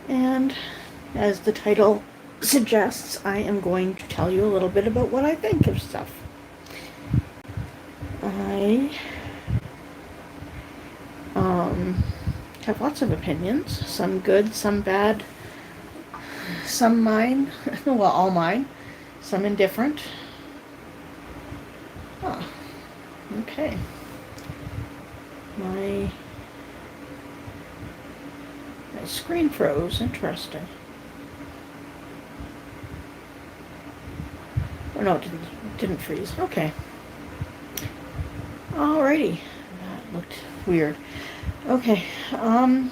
And as the title suggests, I am going to tell you a little bit about what I think of stuff. I have lots of opinions, some good, some bad, some mine, well, all mine, some indifferent. Oh, okay. My screen froze. Interesting. Oh no, it didn't freeze. Okay. Alrighty. That looked weird. Okay. Some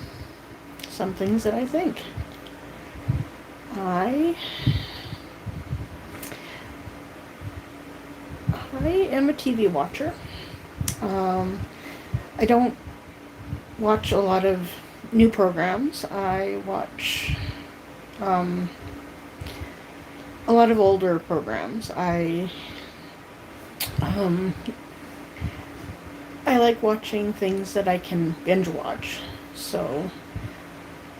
things that I think. I am a TV watcher. I don't watch a lot of new programs. I watch a lot of older programs. I like watching things that I can binge watch. So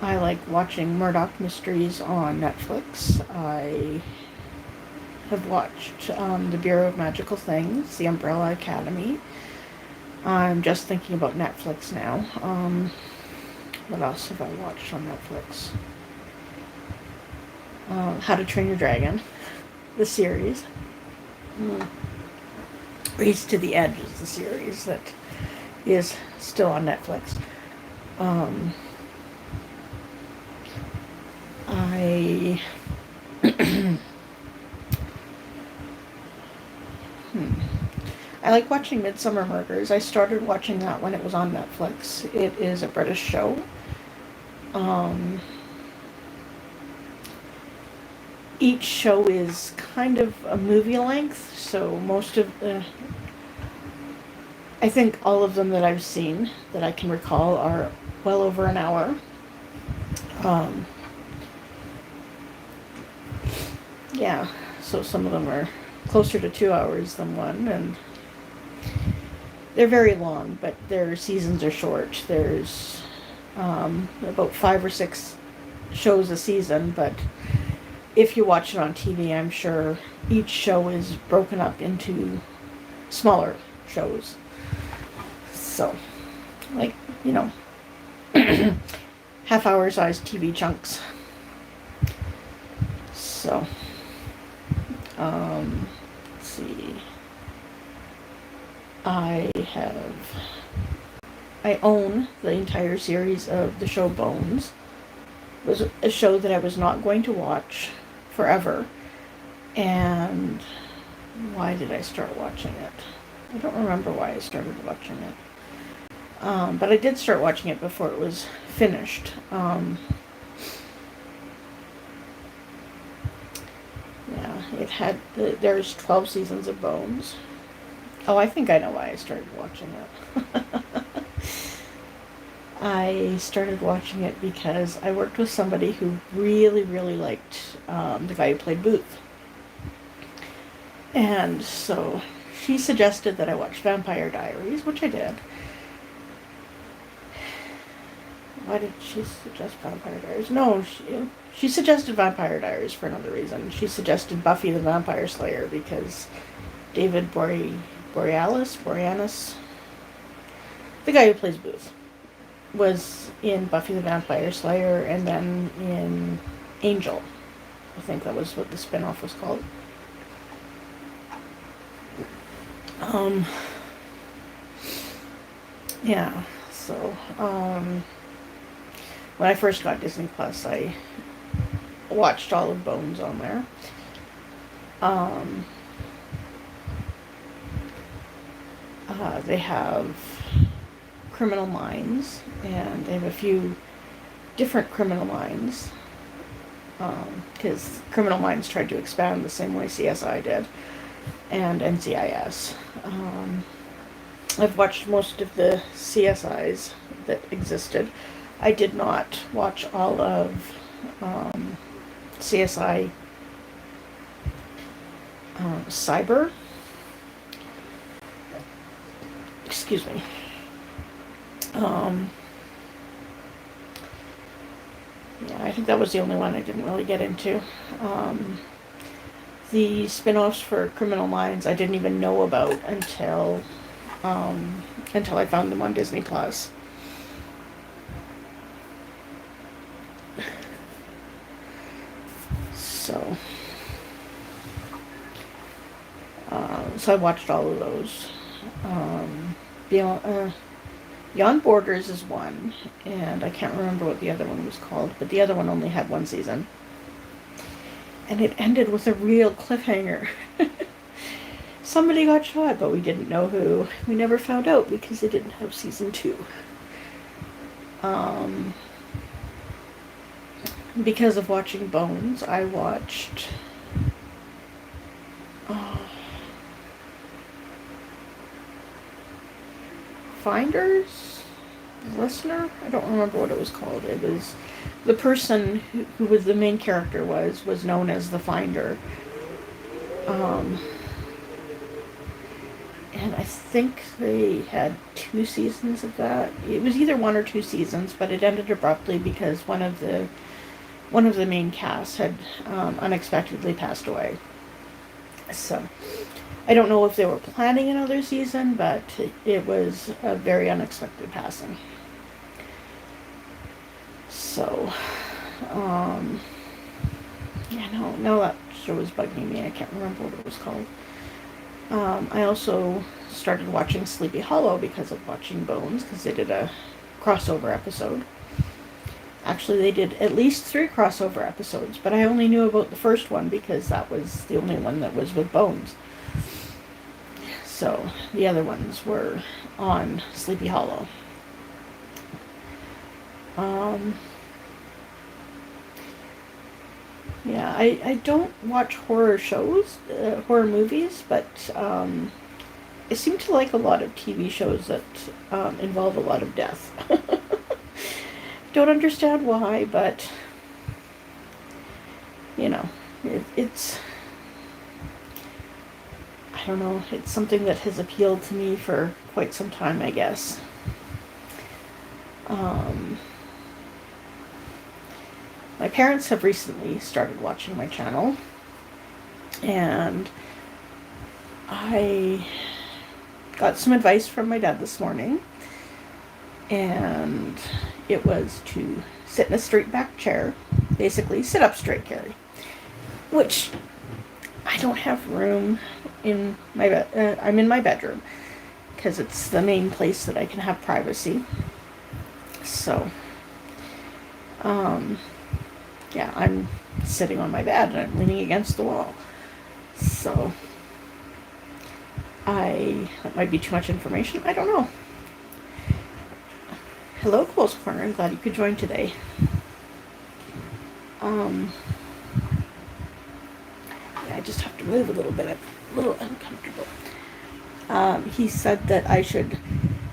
I like watching Murdoch Mysteries on Netflix. I have watched The Bureau of Magical Things, The Umbrella Academy. I'm just thinking about Netflix now. What else have I watched on Netflix? How to Train Your Dragon, the series. Race to the Edge is the series that is still on Netflix. I I like watching Midsummer Murders. I started watching that when it was on Netflix. It is a British show. Each show is kind of a movie length, so most of the... I think all of them that I've seen, that I can recall, are well over an hour. Yeah, so some of them are closer to 2 hours than one, and they're very long, but their seasons are short. There's about 5 or 6 shows a season, but if you watch it on TV, I'm sure each show is broken up into smaller shows. So, like, half-hour sized TV chunks. So, let's see. I own the entire series of the show Bones. It was a show that I was not going to watch forever. And why did I start watching it? I don't remember why I started watching it. But I did start watching it before it was finished. There's 12 seasons of Bones. Oh, I think I know why I started watching it. I started watching it because I worked with somebody who really, really liked the guy who played Booth. And so she suggested that I watch Vampire Diaries, which I did. Why did she suggest Vampire Diaries? No, she suggested Vampire Diaries for another reason. She suggested Buffy the Vampire Slayer because David Boreanaz, the guy who plays Booth, was in Buffy the Vampire Slayer and then in Angel. I think that was what the spinoff was called. Yeah, so, when I first got Disney Plus, I watched all of Bones on there. They have Criminal Minds, and they have a few different Criminal Minds, because Criminal Minds tried to expand the same way CSI did, and NCIS. I've watched most of the CSIs that existed. I did not watch all of CSI Cyber. Excuse me. Yeah, I think that was the only one I didn't really get into. The spin-offs for Criminal Minds I didn't even know about um, until I found them on Disney Plus. So, so I watched all of those. Beyond, Beyond Borders is one, and I can't remember what the other one was called, but the other one only had one season. And it ended with a real cliffhanger. Somebody got shot, but we didn't know who. We never found out because they didn't have season 2. Um, because of watching Bones, I watched. Uh, Finders? Listener? I don't remember what it was called. It was the person who was the main character was known as the Finder. Um, and I think they had 2 seasons of that. It was either 1 or 2 seasons, but it ended abruptly because one of the main cast had unexpectedly passed away. So I don't know if they were planning another season, but it was a very unexpected passing. So, yeah, no, that show was bugging me. I can't remember what it was called. I also started watching Sleepy Hollow because of watching Bones, because they did a crossover episode. Actually, they did at least 3 crossover episodes, but I only knew about the first one because that was the only one that was with Bones. So the other ones were on Sleepy Hollow. Yeah, I don't watch horror shows, horror movies, but I seem to like a lot of TV shows that involve a lot of death. Don't understand why, but you know, it's I don't know, it's something that has appealed to me for quite some time, I guess. My parents have recently started watching my channel, and I got some advice from my dad this morning, and it was to sit in a straight back chair, basically sit up straight, Carrie, which I don't have room in my bed. I'm in my bedroom because it's the main place that I can have privacy. So, yeah, I'm sitting on my bed and I'm leaning against the wall. So, that might be too much information. I don't know. Hello, Cole's Corner. I'm glad you could join today. Yeah, I just have to move a little bit. I'm a little uncomfortable. He said that I should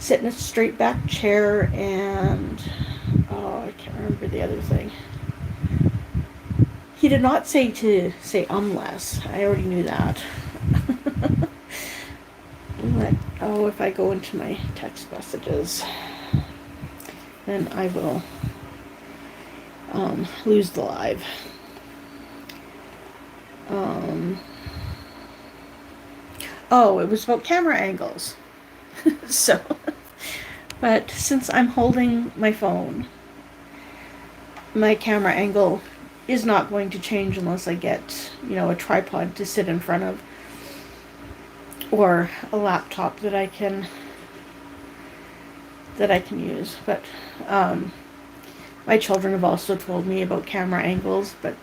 sit in a straight back chair and, oh, I can't remember the other thing. He did not say to say less. I already knew that. If I go into my text messages, then I will lose the live. It was about camera angles. So, but since I'm holding my phone, my camera angle is not going to change unless I get, a tripod to sit in front of, or a laptop that I can use. But my children have also told me about camera angles, but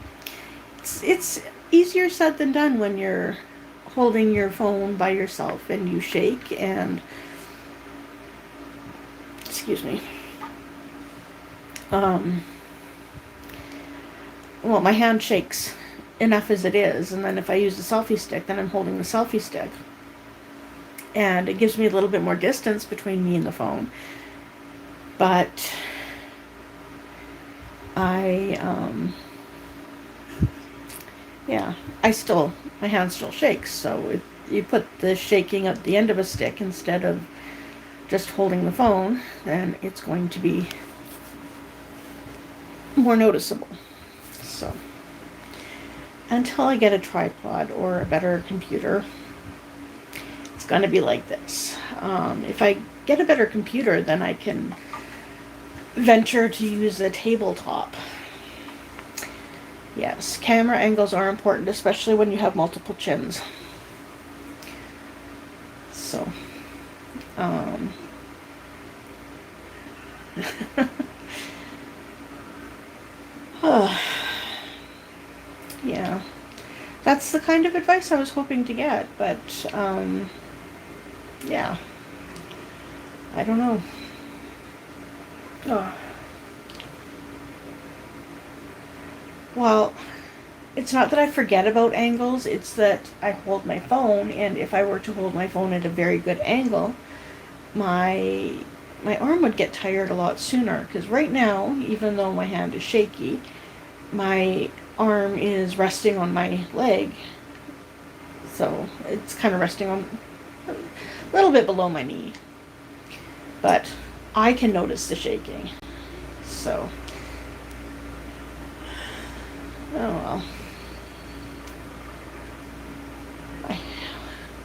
it's easier said than done when you're holding your phone by yourself and you shake and, excuse me, well, my hand shakes enough as it is, and then if I use the selfie stick, then I'm holding the selfie stick, and it gives me a little bit more distance between me and the phone, but my hand still shakes, so you put the shaking at the end of a stick instead of just holding the phone, then it's going to be more noticeable. So until I get a tripod or a better computer, it's going to be like this. If I get a better computer, then I can venture to use a tabletop. Yes, camera angles are important, especially when you have multiple chins. So, yeah, that's the kind of advice I was hoping to get, but, yeah, I don't know. Oh. Well, it's not that I forget about angles, it's that I hold my phone, and if I were to hold my phone at a very good angle, my arm would get tired a lot sooner. Because right now, even though my hand is shaky, my arm is resting on my leg, so it's kind of resting on a little bit below my knee. But I can notice the shaking, so oh well.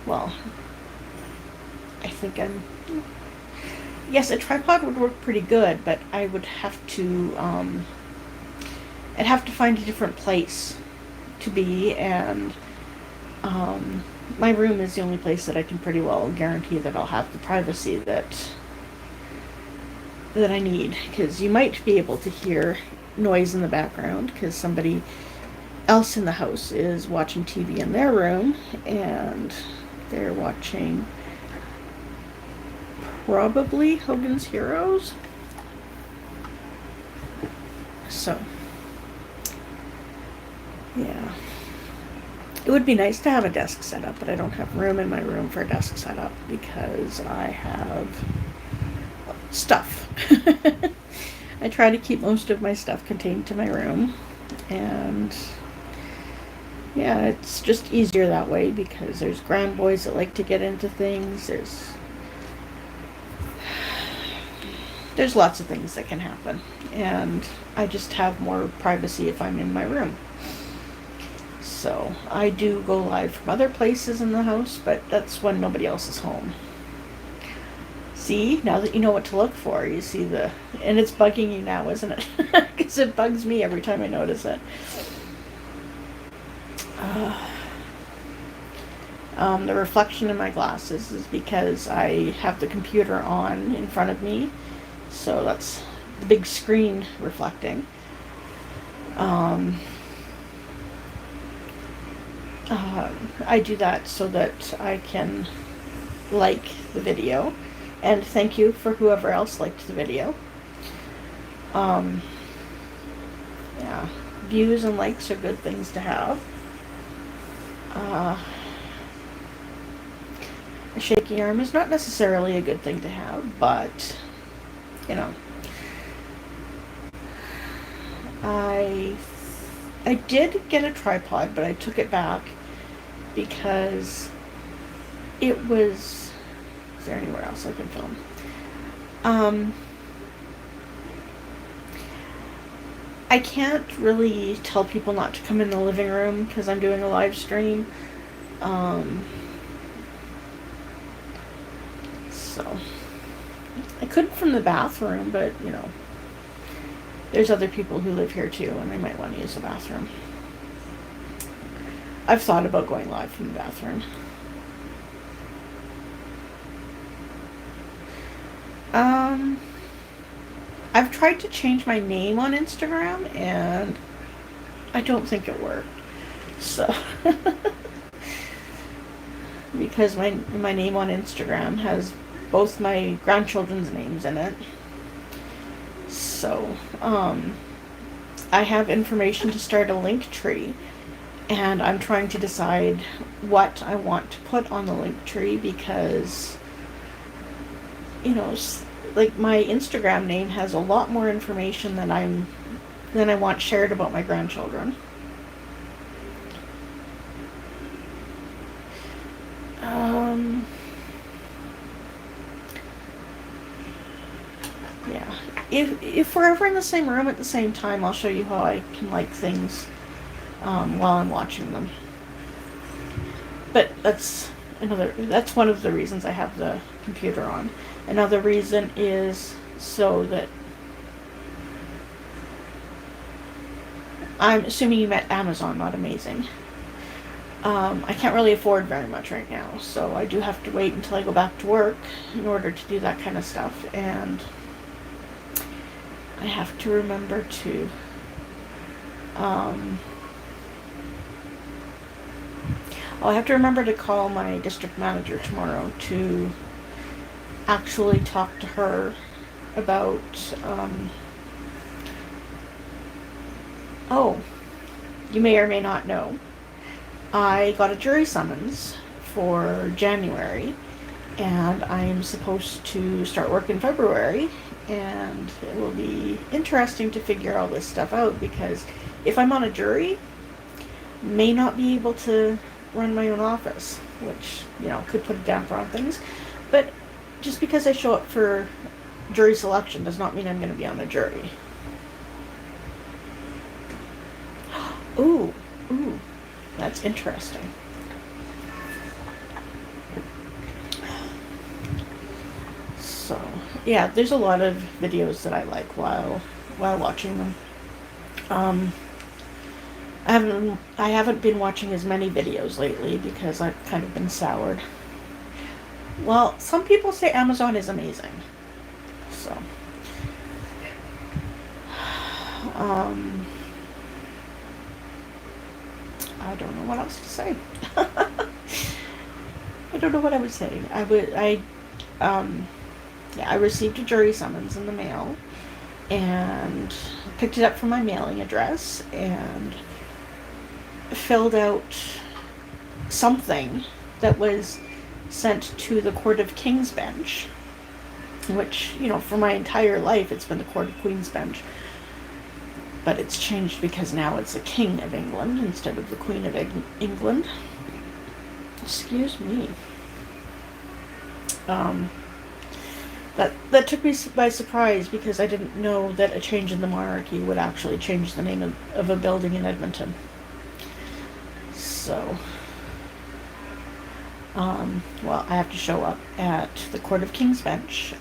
Well, I think yes, a tripod would work pretty good, but I would have to, I'd have to find a different place to be, and, my room is the only place that I can pretty well guarantee that I'll have the privacy that I need, because you might be able to hear noise in the background, because somebody else in the house is watching TV in their room, and they're watching probably Hogan's Heroes. So, yeah. It would be nice to have a desk set up, but I don't have room in my room for a desk set up because I have stuff. I try to keep most of my stuff contained to my room, and yeah, it's just easier that way because there's grand boys that like to get into things. There's lots of things that can happen, and I just have more privacy if I'm in my room. So I do go live from other places in the house, but that's when nobody else is home. See, now that you know what to look for, you see and it's bugging you now, isn't it? Because it bugs me every time I notice it. The reflection in my glasses is because I have the computer on in front of me, so that's the big screen reflecting. I do that so that I can like the video, and thank you for whoever else liked the video. Yeah, views and likes are good things to have. A shaky arm is not necessarily a good thing to have, but, you know, I did get a tripod, but I took it back because it was... Is there anywhere else I can film? I can't really tell people not to come in the living room because I'm doing a live stream. So I could from the bathroom, but you know, there's other people who live here too, and they might want to use the bathroom. I've thought about going live from the bathroom. I've tried to change my name on Instagram, and I don't think it worked. So, because my name on Instagram has both my grandchildren's names in it. So, I have information to start a link tree, and I'm trying to decide what I want to put on the link tree because, you know, like my Instagram name has a lot more information than I want shared about my grandchildren. Yeah, if we're ever in the same room at the same time, I'll show you how I can like things while I'm watching them. But that's one of the reasons I have the computer on. Another reason is so that I'm assuming you meant Amazon, not Amazing. I can't really afford very much right now, so I do have to wait until I go back to work in order to do that kind of stuff, and I have to remember to I have to remember to call my district manager tomorrow to actually talk to her about oh, you may or may not know, I got a jury summons for January, and I am supposed to start work in February, and it will be interesting to figure all this stuff out, because if I'm on a jury, may not be able to run my own office, which, could put a damper on things. But just because I show up for jury selection does not mean I'm going to be on a jury. Ooh, that's interesting. So, yeah, there's a lot of videos that I like while watching them. I haven't been watching as many videos lately because I've kind of been soured. Well, some people say Amazon is amazing. So, I don't know what else to say. I don't know what I was saying. I received a jury summons in the mail and picked it up from my mailing address and filled out something that was sent to the Court of King's Bench, which, for my entire life it's been the Court of Queen's Bench. But it's changed because now it's the King of England instead of the Queen of England. Excuse me. That took me by surprise because I didn't know that a change in the monarchy would actually change the name of a building in Edmonton. So, well, I have to show up at the Court of King's Bench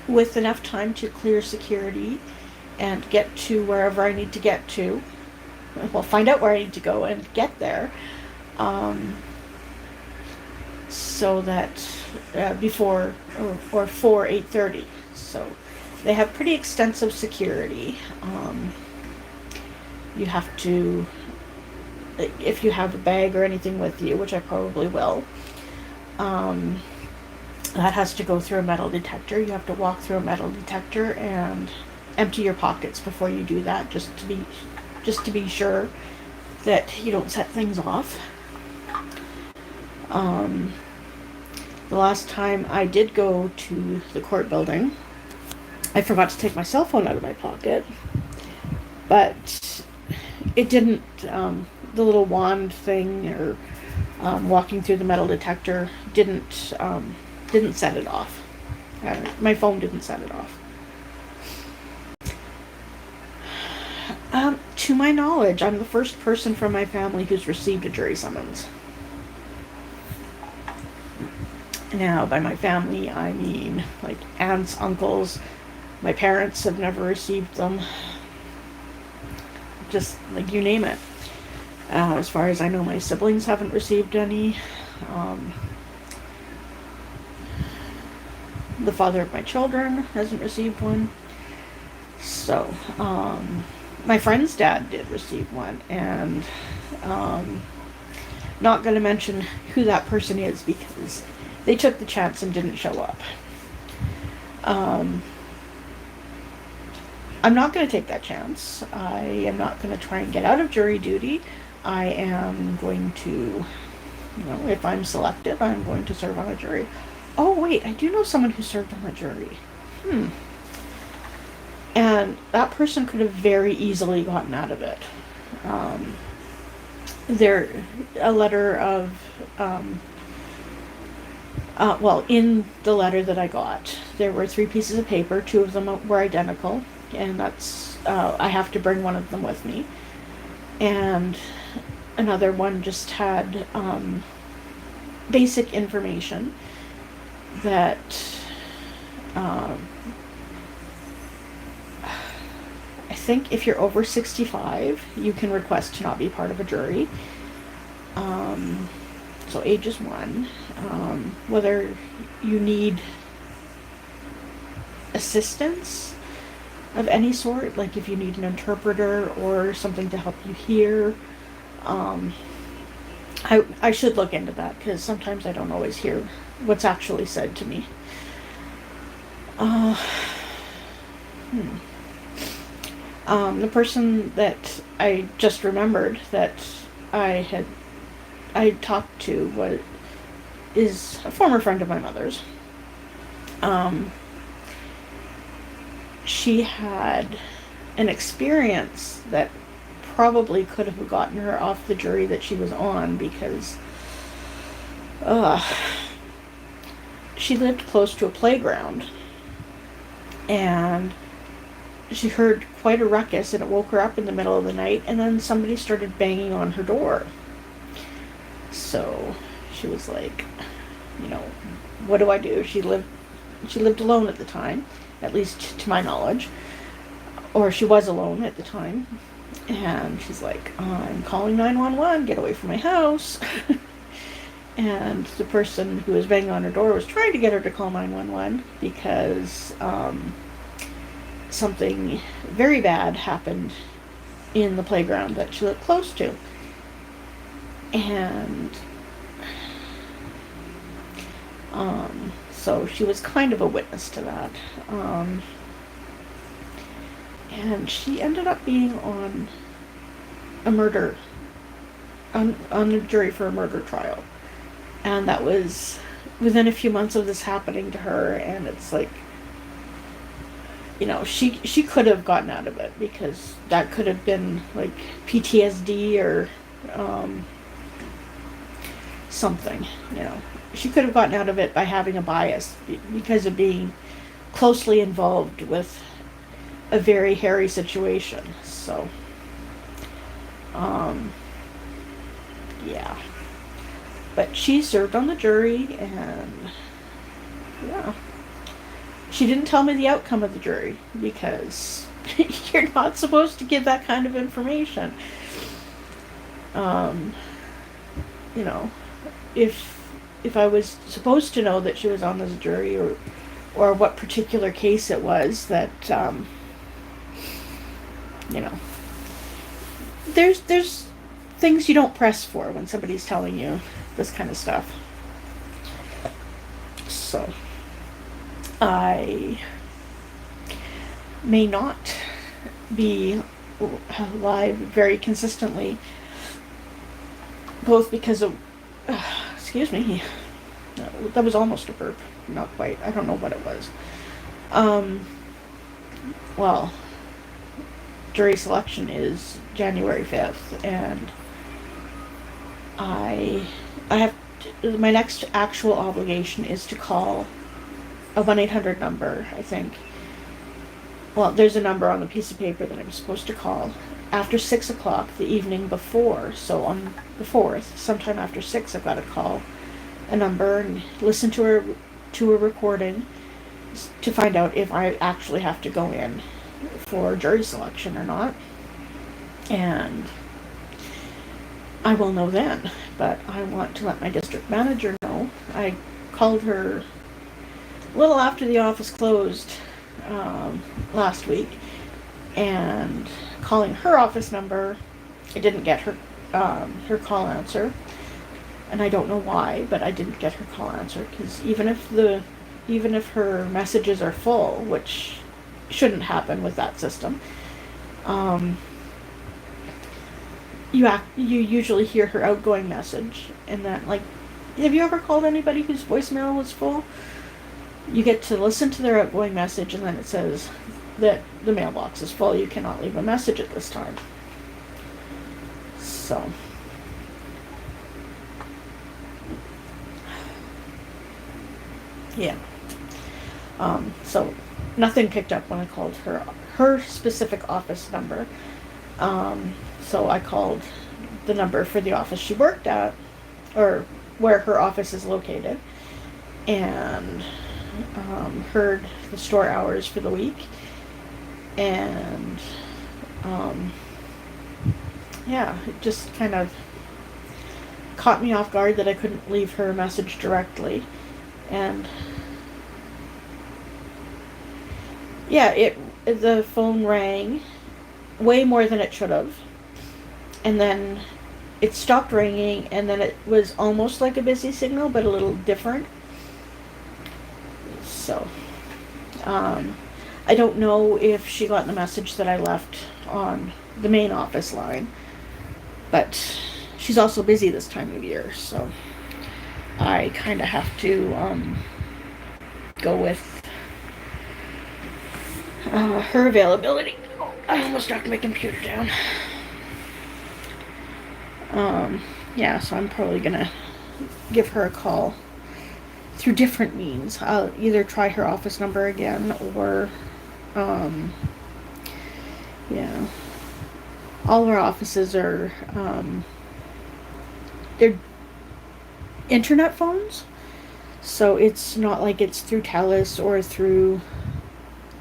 with enough time to clear security and get to wherever I need to get to. Well, find out where I need to go and get there. So that before or for 8:30. So they have pretty extensive security. You have to, if you have a bag or anything with you, which I probably will, that has to go through a metal detector. You have to walk through a metal detector and empty your pockets before you do that, just to be sure that you don't set things off. The last time I did go to the court building, I forgot to take my cell phone out of my pocket, but it didn't, the little wand thing or walking through the metal detector didn't set it off. My phone didn't set it off. To my knowledge, I'm the first person from my family who's received a jury summons. Now, by my family, I mean like aunts, uncles. My parents have never received them. Just like you name it. As far as I know, my siblings haven't received any. The father of my children hasn't received one. So, my friend's dad did receive one, and not going to mention who that person is because they took the chance and didn't show up. I'm not going to take that chance. I am not going to try and get out of jury duty. I am going to, if I'm selected, I'm going to serve on a jury. Oh, wait, I do know someone who served on a jury. And that person could have very easily gotten out of it. A letter of Well, in the letter that I got, there were 3 pieces of paper. 2 of them were identical, and that's I have to bring one of them with me. And another one just had basic information that I think if you're over 65, you can request to not be part of a jury. So age is 1. Whether you need assistance of any sort, like if you need an interpreter or something to help you hear. I should look into that, because sometimes I don't always hear what's actually said to me. The person that I just remembered that I talked to is a former friend of my mother's. She had an experience that probably could have gotten her off the jury that she was on, because she lived close to a playground, and she heard quite a ruckus, and it woke her up in the middle of the night, and then somebody started banging on her door. So she was like, what do I do? She lived alone at the time, at least to my knowledge, or she was alone at the time. And she's like, I'm calling 911, get away from my house. And the person who was banging on her door was trying to get her to call 911 because something very bad happened in the playground that she lived close to. And so she was kind of a witness to that. And she ended up being on a murder, on a jury for a murder trial. And that was within a few months of this happening to her, and it's like, she could have gotten out of it, because that could have been like PTSD or something, She could have gotten out of it by having a bias because of being closely involved with a very hairy situation. So, yeah. But she served on the jury, and yeah. She didn't tell me the outcome of the jury, because you're not supposed to give that kind of information. If I was supposed to know that she was on this jury, or what particular case it was, that there's things you don't press for when somebody's telling you this kind of stuff. So I may not be live very consistently, both because of excuse me, that was almost a burp. Not quite. I don't know what it was. Well, jury selection is January 5th, and I have my next actual obligation is to call a 1-800 number, I think. Well, there's a number on the piece of paper that I'm supposed to call after 6 o'clock the evening before. So on the 4th, sometime after 6, I've got to call a number and listen to a recording to find out if I actually have to go in for jury selection or not. And I will know then, but I want to let my district manager know. I called her a little after the office closed last week, and calling her office number, I didn't get her call answer, and I don't know why, but I didn't get her call answer, because even if her messages are full, which shouldn't happen with that system, you usually hear her outgoing message, and then, like, have you ever called anybody whose voicemail was full? You get to listen to their outgoing message, and then it says that the mailbox is full. You cannot leave a message at this time. So, Yeah. So nothing picked up when I called her specific office number. So I called the number for the office she worked at, or where her office is located, and heard the store hours for the week. And yeah, it just kind of caught me off guard that I couldn't leave her a message directly. And yeah, the phone rang way more than it should have. And then it stopped ringing, and then it was almost like a busy signal, but a little different. So, I don't know if she got the message that I left on the main office line, but she's also busy this time of year, so I kind of have to go with her availability. Oh, I almost knocked my computer down. Yeah, so I'm probably gonna give her a call through different means. I'll either try her office number again, or yeah, all our offices are they're internet phones, so it's not like it's through TELUS or through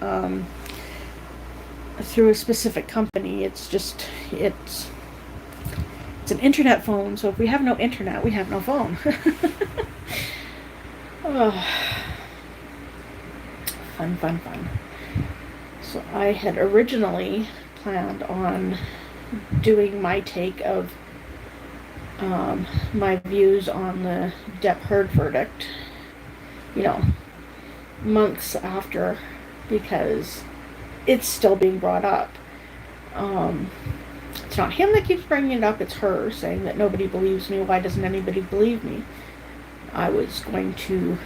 a specific company. It's an internet phone, so if we have no internet, we have no phone. Oh, fun. So I had originally planned on doing my take of my views on the Depp Heard verdict, months after, because it's still being brought up. It's not him that keeps bringing it up, it's her saying that nobody believes me. Why doesn't anybody believe me? I was going to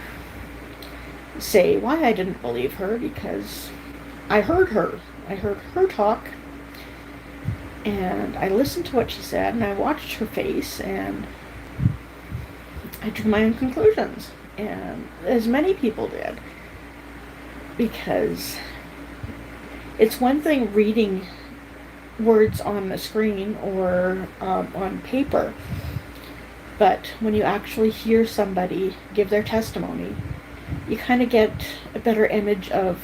say why I didn't believe her, because I heard her. I heard her talk, and I listened to what she said, and I watched her face, and I drew my own conclusions, and as many people did, because it's one thing reading words on the screen or on paper, but when you actually hear somebody give their testimony, you kind of get a better image of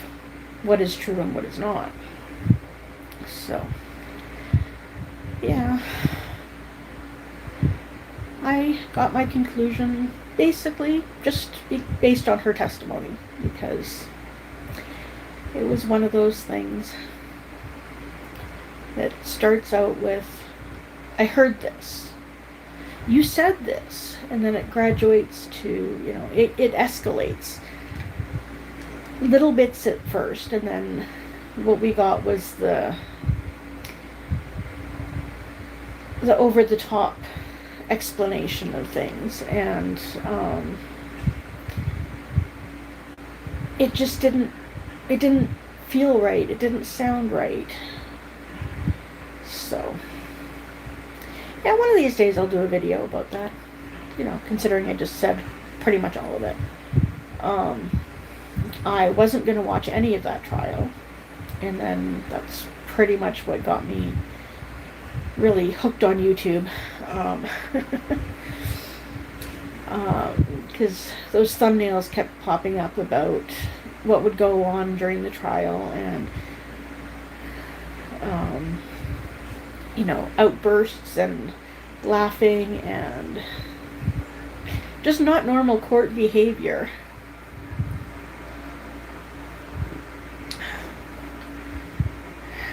what is true and what is not. So, yeah, I got my conclusion basically just based on her testimony, because it was one of those things that starts out with, I heard this, you said this, and then it graduates to, it escalates. Little bits at first, and then what we got was the over-the-top explanation of things, and it just didn't feel right, it didn't sound right. So, yeah, one of these days I'll do a video about that, considering I just said pretty much all of it. I wasn't going to watch any of that trial, and then that's pretty much what got me really hooked on YouTube, because those thumbnails kept popping up about what would go on during the trial, and outbursts and laughing and just not normal court behavior.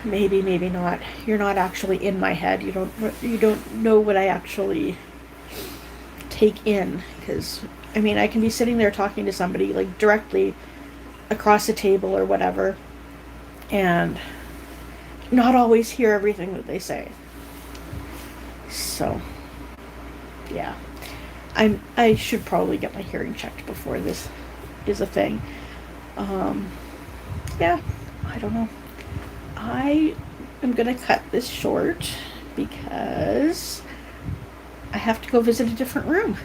Maybe not. You're not actually in my head. You don't know what I actually take in, because I can be sitting there talking to somebody like directly across a table or whatever, and not always hear everything that they say. So, yeah, I should probably get my hearing checked before this is a thing. Yeah, I don't know. I am gonna cut this short because I have to go visit a different room.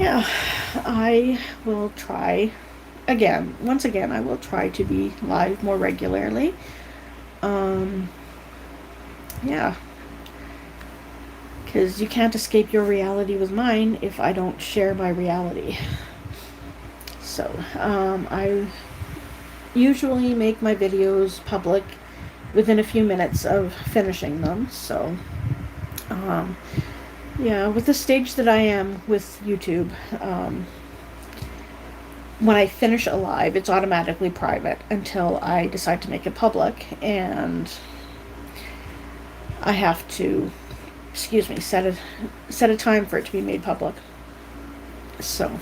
Yeah, I will try again. Once again, I will try to be live more regularly. Um, yeah, because you can't escape your reality with mine if I don't share my reality. So, I usually make my videos public within a few minutes of finishing them. So, um, yeah, with the stage that I am with YouTube, when I finish a live, it's automatically private until I decide to make it public, and I have to, excuse me, set a time for it to be made public. So,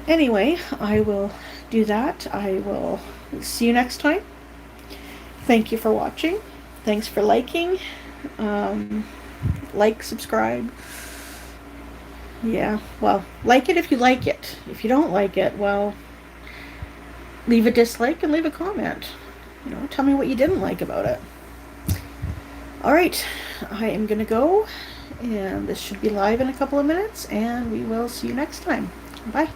anyway, I will do that. I will see you next time. Thank you for watching. Thanks for liking. Um, like, subscribe. Yeah, well, like it if you like it. If you don't like it, well, leave a dislike and leave a comment. Tell me what you didn't like about it. All right, I am going to go, and this should be live in a couple of minutes, and we will see you next time. Bye.